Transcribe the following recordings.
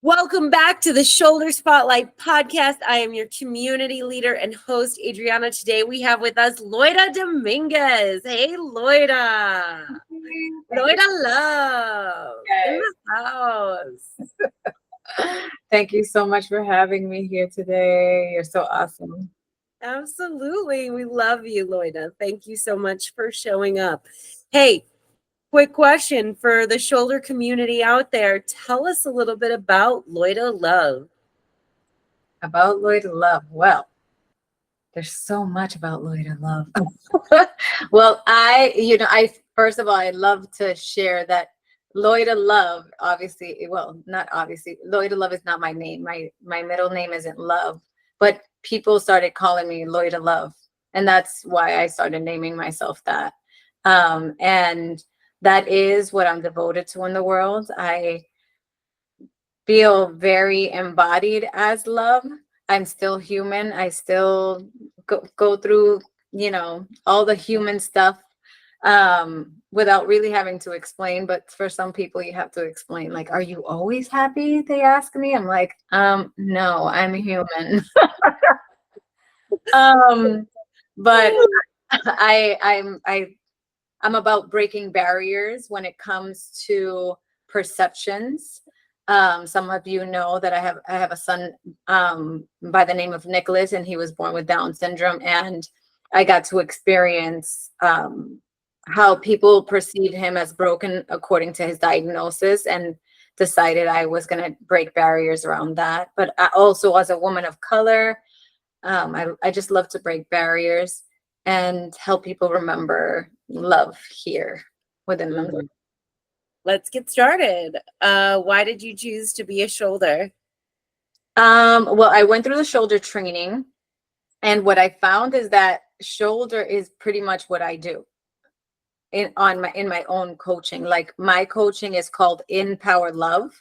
Welcome back to the Sholder Spotlight Podcast. I am your community leader and host, Adriana. Today we have with us Loida Dominguez. Hey, Loida. Loida Love in the house. Thank you so much for having me here today. You're so awesome. Absolutely. We love you, Loida. Thank you so much for showing up. Hey, quick question for the shoulder community out there. Tell us a little bit about Loida Love. About Loida Love. Well, there's so much about Loida Love. Well, I first of all, I love to share that Loida Love, obviously, well, not obviously, Loida Love is not my name. My middle name isn't Love, but people started calling me Loida Love. And that's why I started naming myself that. And that is what I'm devoted to in the world. I feel very embodied as love. I'm still human. I still go through, all the human stuff without really having to explain. But for some people, you have to explain, like, are you always happy? They ask me. I'm like, no, I'm human. But I'm about breaking barriers when it comes to perceptions. Some of you know that I have a son by the name of Nicholas, and he was born with Down syndrome. And I got to experience how people perceive him as broken according to his diagnosis, and decided I was going to break barriers around that. But I also, as a woman of color, I just love to break barriers and help people remember love here within them. Let's get started. Why did you choose to be a shoulder? Well, I went through the shoulder training, and what I found is that shoulder is pretty much what I do in my own coaching. Like, my coaching is called Empower Love,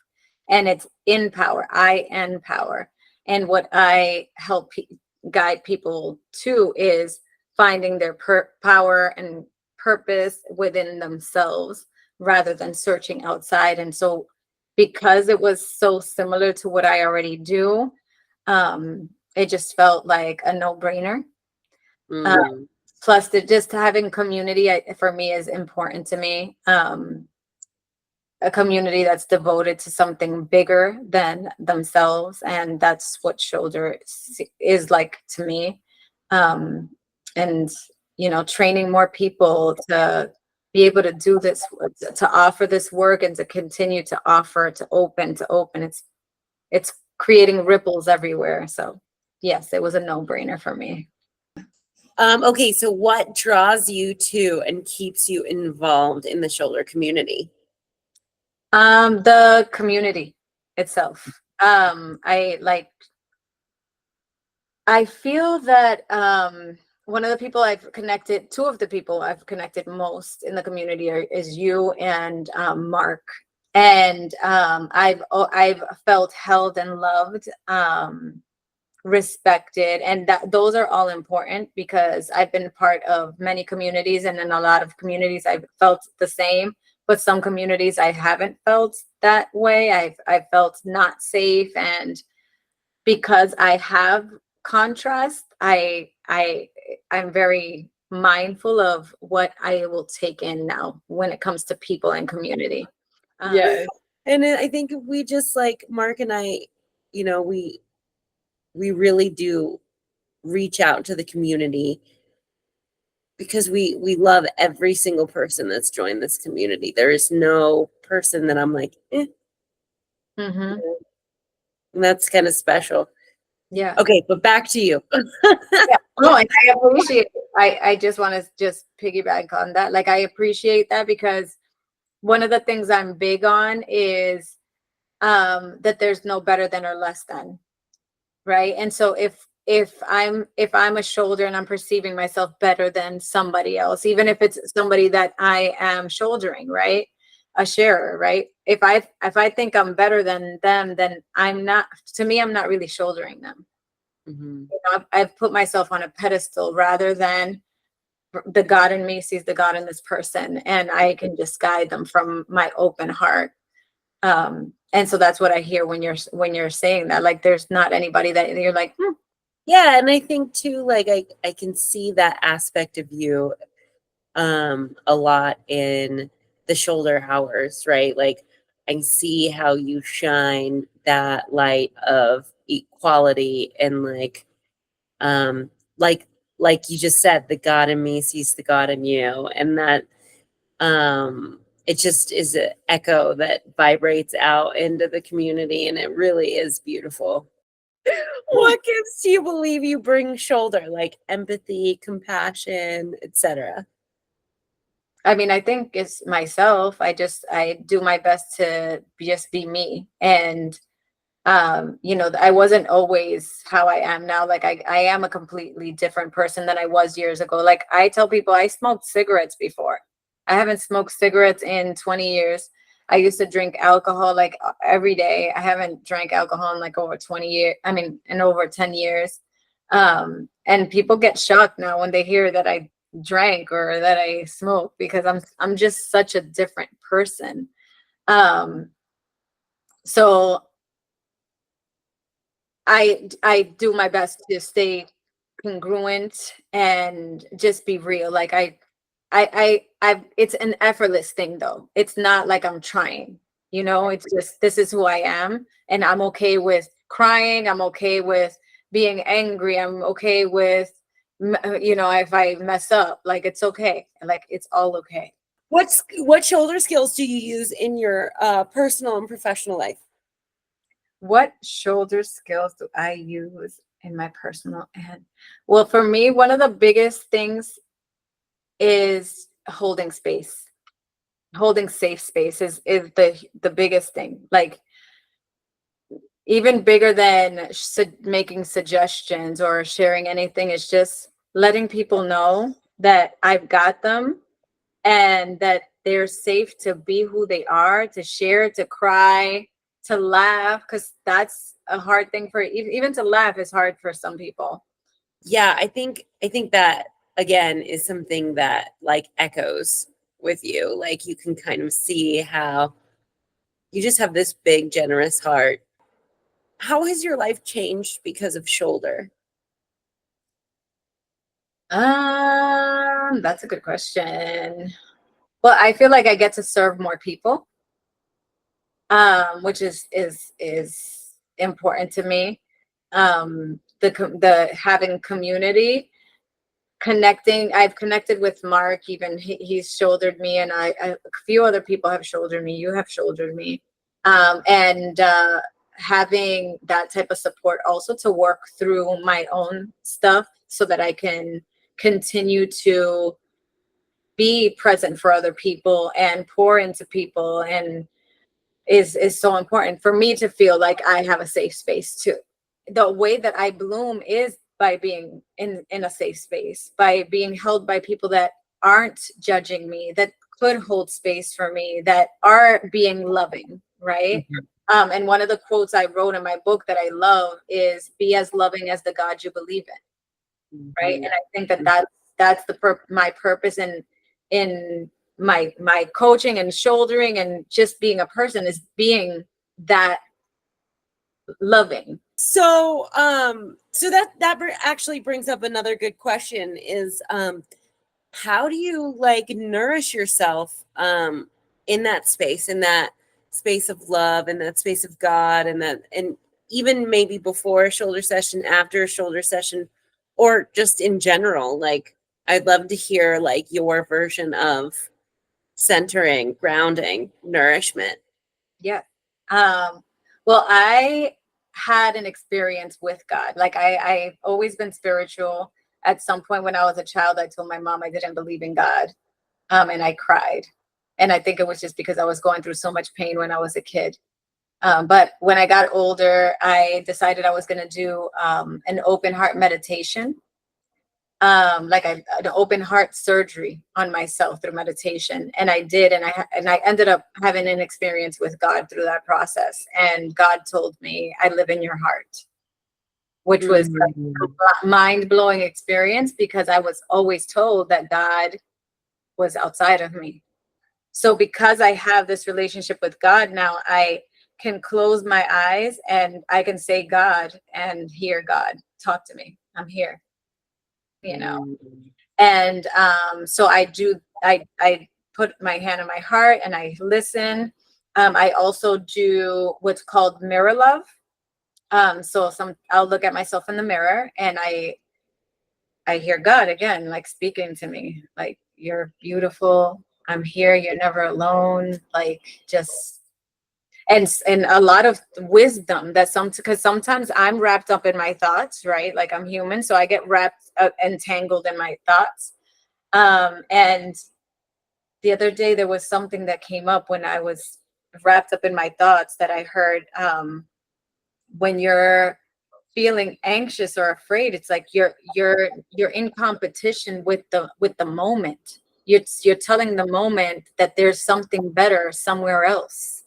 and it's empower, I-N-power. And what I help guide people to is finding their power and purpose within themselves rather than searching outside. And so, because it was so similar to what I already do, it just felt like a no-brainer. Plus, just having community for me is important to me. A community that's devoted to something bigger than themselves, and that's what shoulder is like to me. And training more people to be able to do this, to offer this work, and to continue to offer, to open. It's creating ripples everywhere. So yes, it was a no-brainer for me. Okay, so what draws you to and keeps you involved in the shoulder community? The community itself. I feel that one of the people two of the people I've connected most in the community is you and Mark. And I've felt held and loved, respected, and those are all important, because I've been part of many communities, and in a lot of communities I've felt the same, but some communities I haven't felt that way. I've felt not safe, and because I have contrast, I'm very mindful of what I will take in now when it comes to people and community. Yes. And I think we just, like Mark and I, we really do reach out to the community, because we love every single person that's joined this community. There is no person that I'm like, Mm-hmm. And that's kind of special. Yeah. Okay, but back to you. Yeah. No, and I appreciate it. I just want to just piggyback on that. Like, I appreciate that, because one of the things I'm big on is that there's no better than or less than, right? And so if I'm a shoulder and I'm perceiving myself better than somebody else, even if it's somebody that I am shouldering, right? A sharer, right? If I think I'm better than them, then I'm not really shouldering them. Mm-hmm. I've put myself on a pedestal rather than the God in me sees the God in this person, and I can just guide them from my open heart. And so that's what I hear when you're saying that, like, there's not anybody that you're like, Yeah, and I think too, like I can see that aspect of you a lot in the shoulder hours, right? Like I see how you shine that light of equality and um like like you just said, the God in me sees the God in you. And that it just is an echo that vibrates out into the community, and it really is beautiful. What gifts do you believe you bring shoulder, like empathy, compassion, etc.? I mean, I think it's myself. I do my best to just be me. And I wasn't always how I am now. Like I am a completely different person than I was years ago. Like I tell people I smoked cigarettes before. I haven't smoked cigarettes in 20 years. I used to drink alcohol like every day. I haven't drank alcohol in like over 20 years. I mean, in over 10 years. And people get shocked now when they hear that I drank or that I smoke, because I'm just such a different person. Um, so I do my best to stay congruent and just be real. Like it's an effortless thing though. It's not like I'm trying, it's just, this is who I am, and I'm okay with crying. I'm okay with being angry. I'm okay with, if I mess up, like, it's okay. Like, it's all okay. What shoulder skills do you use in your personal and professional life? What shoulder skills do I use in my personal and, well, for me, one of the biggest things is holding space. Holding safe space is the biggest thing. Like, even bigger than making suggestions or sharing anything, is just letting people know that I've got them and that they're safe to be who they are, to share, to cry, to laugh, because that's a hard thing for, even to laugh is hard for some people. Yeah, I think that again is something that like echoes with you. Like you can kind of see how you just have this big generous heart. How has your life changed because of shoulder? That's a good question. Well, I feel like I get to serve more people, which is important to me. The having community, connecting. I've connected with Mark. Even he's shouldered me, and a few other people have shouldered me. You have shouldered me, and having that type of support also to work through my own stuff so that I can continue to be present for other people and pour into people, and is so important for me to feel like I have a safe space too. The way that I bloom is by being in a safe space, by being held by people that aren't judging me, that could hold space for me, that are being loving, right? And one of the quotes I wrote in my book that I love is, be as loving as the God you believe in, right? And I think that's my purpose in my coaching and shouldering and just being a person, is being that loving. So actually brings up another good question is how do you like nourish yourself in that space of love, and that space of God, and even maybe before a shoulder session, after a shoulder session, or just in general? Like I'd love to hear like your version of centering, grounding, nourishment. Yeah. Well, I had an experience with God. Like I've always been spiritual. At some point when I was a child, I told my mom I didn't believe in God. And I cried. And I think it was just because I was going through so much pain when I was a kid. But when I got older, I decided I was going to do an open heart meditation, like an open heart surgery on myself through meditation. And I did, and I ended up having an experience with God through that process. And God told me, I live in your heart, which was a mind-blowing experience, because I was always told that God was outside of me. So because I have this relationship with God now, I can close my eyes and I can say God and hear God talk to me. I'm here, you know. And so I put my hand on my heart and I listen. I also do what's called mirror love. So I'll look at myself in the mirror and I hear God again, like speaking to me, like, you're beautiful. I'm here. You're never alone. Like, just, and a lot of wisdom that because sometimes I'm wrapped up in my thoughts, right? Like, I'm human. So I get wrapped up, entangled in my thoughts. And the other day there was something that came up when I was wrapped up in my thoughts that I heard, when you're feeling anxious or afraid, it's like you're in competition with the moment. You're telling the moment that there's something better somewhere else,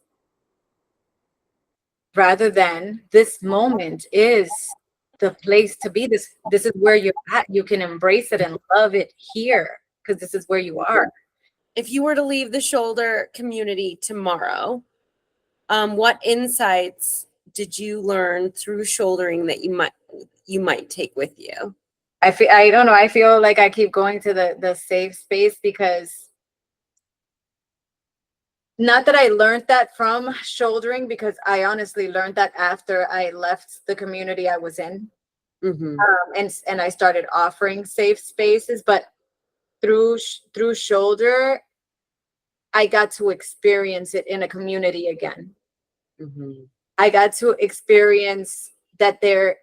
rather than this moment is the place to be. This is where you're at. You can embrace it and love it here, because this is where you are. If you were to leave the shoulder community tomorrow, what insights did you learn through shouldering that you might take with you? I don't know. I feel like I keep going to the safe space, because not that I learned that from shouldering, because I honestly learned that after I left the community I was in. And I started offering safe spaces, but through shoulder, I got to experience it in a community again. I got to experience that there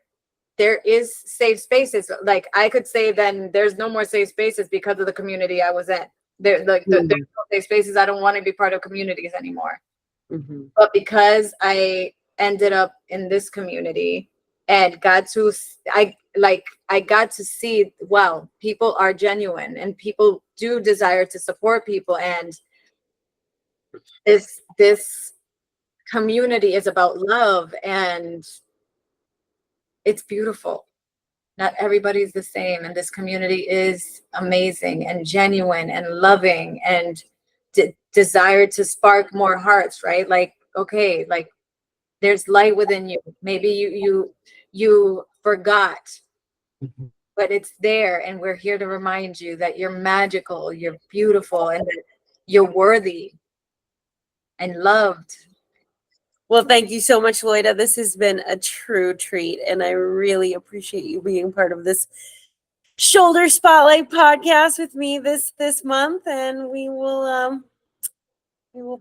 is safe spaces. Like, I could say then there's no more safe spaces because of the community I was in. There's no safe spaces. I don't want to be part of communities anymore. But because I ended up in this community and got to, I got to see, wow, people are genuine and people do desire to support people. And this community is about love, and it's beautiful. Not everybody's the same, and this community is amazing and genuine and loving and desire to spark more hearts, right? Like, okay, like, there's light within you. Maybe you forgot, but it's there, and we're here to remind you that you're magical, you're beautiful, and that you're worthy and loved. Well, thank you so much, Loida. This has been a true treat, and I really appreciate you being part of this Shoulder Spotlight podcast with me this month. And we will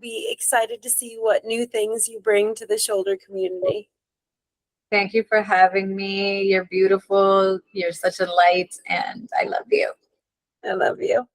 be excited to see what new things you bring to the shoulder community. Thank you for having me. You're beautiful. You're such a light, and I love you. I love you.